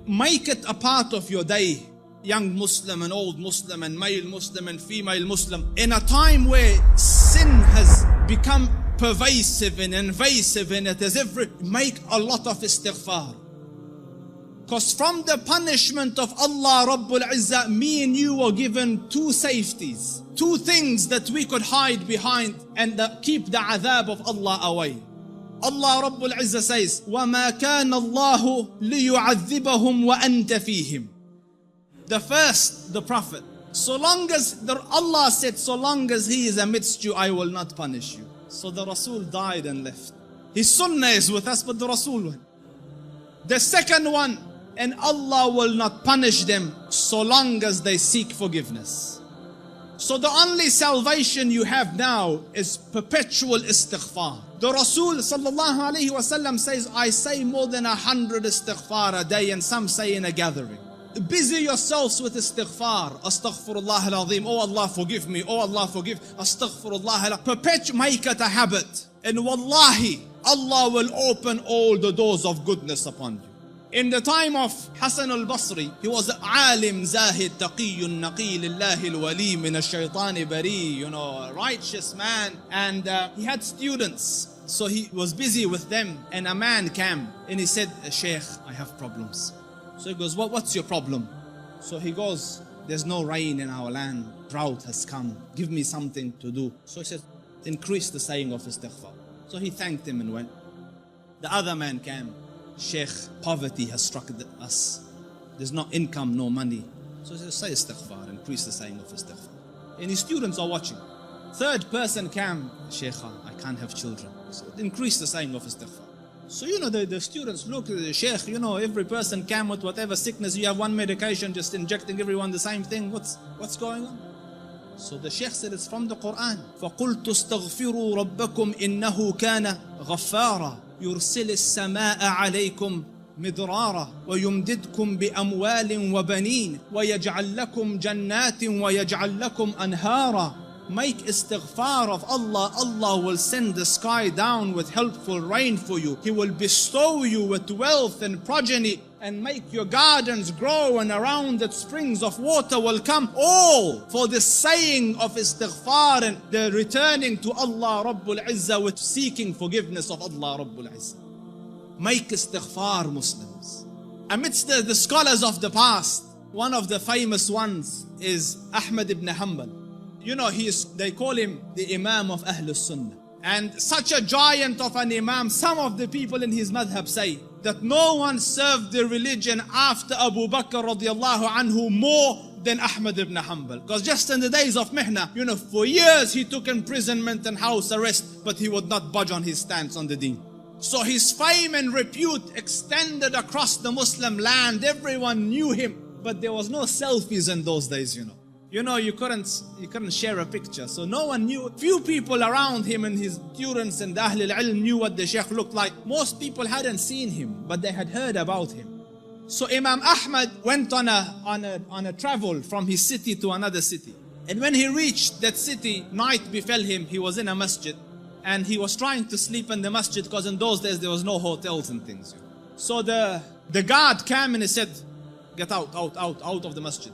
make it a part of your day. Young Muslim and old Muslim and male Muslim and female Muslim. In a time where sin has become pervasive and invasive and it is make a lot of istighfar. Because from the punishment of Allah Rabbul Izzah, me and you were given two safeties. Two things that we could hide behind and keep the adhab of Allah away. Allah Rabbul Izzah says, وَمَا كَانَ اللَّهُ لِيُعَذِّبَهُمْ وَأَنْتَ فِيهِمْ. The first, the Prophet. So long as, Allah said, so long as he is amidst you, I will not punish you. So the Rasul died and left. His sunnah is with us, but the Rasul went. The second one, and Allah will not punish them so long as they seek forgiveness. So the only salvation you have now is perpetual istighfar. The Rasul sallallahu alayhi wasallam says, I say more than 100 istighfar a day, and some say in a gathering. Busy yourselves with istighfar. Astaghfirullah al-azim. Oh Allah forgive me. Oh Allah forgive. Astaghfirullah. Perpetual, make it a habit. And wallahi, Allah will open all the doors of goodness upon you. In the time of Hassan al-Basri, he was alim, zahid, taqiyyun, naqi, lillahi al-wali, min al-shaytani bari, a righteous man. And he had students. So he was busy with them. And a man came and he said, Shaykh, I have problems. So he goes, what's your problem? So he goes, there's no rain in our land. Drought has come. Give me something to do. So he said, increase the saying of istighfar. So he thanked him and went. The other man came. Sheikh, poverty has struck us. There's no income, no money. So he said, say istighfar, increase the saying of istighfar. And his students are watching. Third person came. Sheikh, I can't have children. So increase the saying of istighfar. So the students look at the Sheikh, every person came with whatever sickness, you have one medication, just injecting everyone the same thing. What's going on? So the Sheikh said, it's from the Quran. فَقُلْتُ اسْتَغْفِرُوا رَبَّكُمْ إِنَّهُ كَانَ غَفَّارًا يُرْسِلِ السَّمَاءَ عَلَيْكُمْ مِدْرَارًا وَيُمْدِدْكُمْ بِأَمْوَالٍ وَبَنِينَ وَيَجْعَلْ لَكُمْ جَنَّاتٍ وَيَجْعَلْ لَكُمْ أَنْهَارًا. Make istighfar of Allah. Allah will send the sky down with helpful rain for you. He will bestow you with wealth and progeny and make your gardens grow, and around it springs of water will come. All for the saying of istighfar and the returning to Allah Rabbul Izzah with seeking forgiveness of Allah Rabbul Izzah. Make istighfar, Muslims. Amidst the scholars of the past, one of the famous ones is Ahmad bin Hanbal. They call him the Imam of Ahlul Sunnah. And such a giant of an Imam, some of the people in his madhab say that no one served the religion after Abu Bakr radiallahu anhu more than Ahmad ibn Hanbal. Because just in the days of Mihna, for years he took imprisonment and house arrest, but he would not budge on his stance on the deen. So his fame and repute extended across the Muslim land. Everyone knew him, but there was no selfies in those days, you couldn't share a picture. So no one knew. Few people around him and his students and the Ahlul Ilm knew what the Shaykh looked like. Most people hadn't seen him, but they had heard about him. So Imam Ahmad went on a travel from his city to another city. And when he reached that city, night befell him. He was in a masjid and he was trying to sleep in the masjid, because in those days there was no hotels and things. So the guard came and he said, get out of the masjid.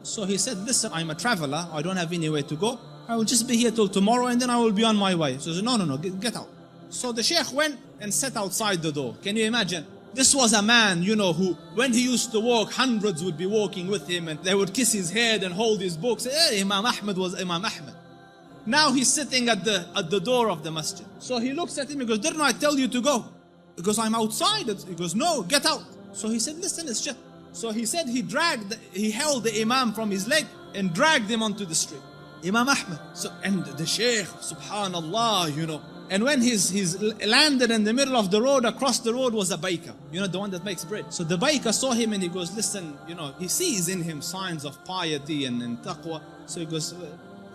So he said, listen, I'm a traveler. I don't have anywhere to go. I will just be here till tomorrow and then I will be on my way. So he said, no, get out. So the Shaykh went and sat outside the door. Can you imagine? This was a man, who, when he used to walk, hundreds would be walking with him and they would kiss his head and hold his books. Imam Ahmad was Imam Ahmad. Now he's sitting at the door of the masjid. So he looks at him, he goes, didn't I tell you to go? He goes, I'm outside. He goes, no, get out. So he said, listen, it's just... So he said he held the Imam from his leg and dragged him onto the street. Imam Ahmad. So, and the Shaykh, subhanallah, And when he's landed in the middle of the road, across the road was a baker, the one that makes bread. So the baker saw him and he goes, listen, he sees in him signs of piety and taqwa. So he goes,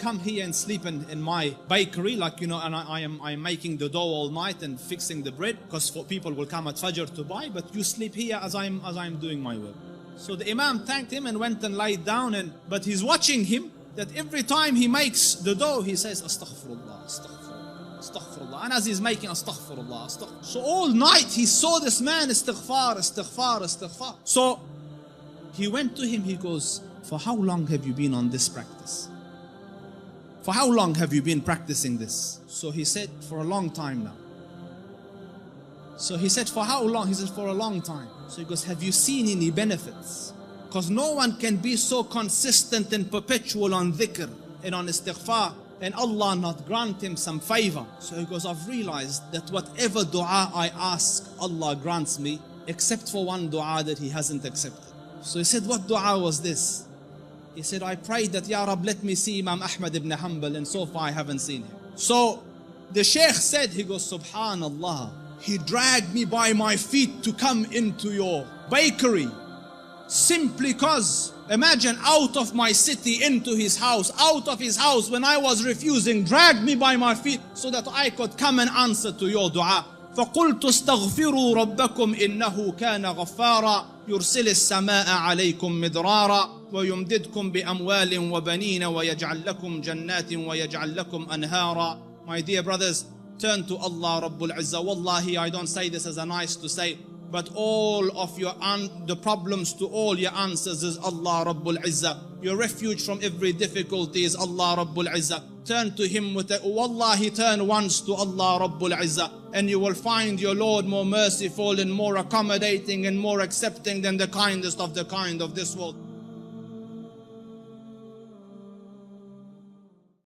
come here and sleep in my bakery, and I am making the dough all night and fixing the bread, because people will come at Fajr to buy, but you sleep here as I'm doing my work. So the Imam thanked him and went and laid down, but he's watching him, that every time he makes the dough, he says, Astaghfirullah, Astaghfirullah, Astaghfirullah. And as he's making Astaghfirullah, Astaghfirullah. So all night he saw this man, Istighfar, Istighfar, Istighfar. So He went to him, he goes, for how long have you been on this practice? For how long have you been practicing this? So he said, for a long time now. So he said, for how long? He said, for a long time. So he goes, have you seen any benefits? Because no one can be so consistent and perpetual on dhikr and on istighfar and Allah not grant him some favor. So he goes, I've realized that whatever dua I ask, Allah grants me, except for one dua that he hasn't accepted. So he said, what dua was this? He said, I prayed that, Ya Rab, let me see Imam Ahmad bin Hanbal, and so far I haven't seen him. So the Shaykh said, he goes, Subhanallah, he dragged me by my feet to come into your bakery, simply cause, imagine, out of my city into his house, out of his house when I was refusing, dragged me by my feet so that I could come and answer to your dua. فقلت استغفروا ربكم إنه كان غفارا يرسل السماء عليكم مدرارا ويمددكم بأموال وبنين ويجعل لكم جنات ويجعل لكم أنهارا. My dear brothers, turn to Allah Rabbul Izzah. Wallahi, I don't say this as a nice to say, but all of the problems to all your answers is Allah Rabbul Izzah. Your refuge from every difficulty is Allah Rabbul Izzah. Turn to Him Wallahi, turn once to Allah Rabbul Izzah, and you will find your Lord more merciful and more accommodating and more accepting than the kindest of the kind of this world.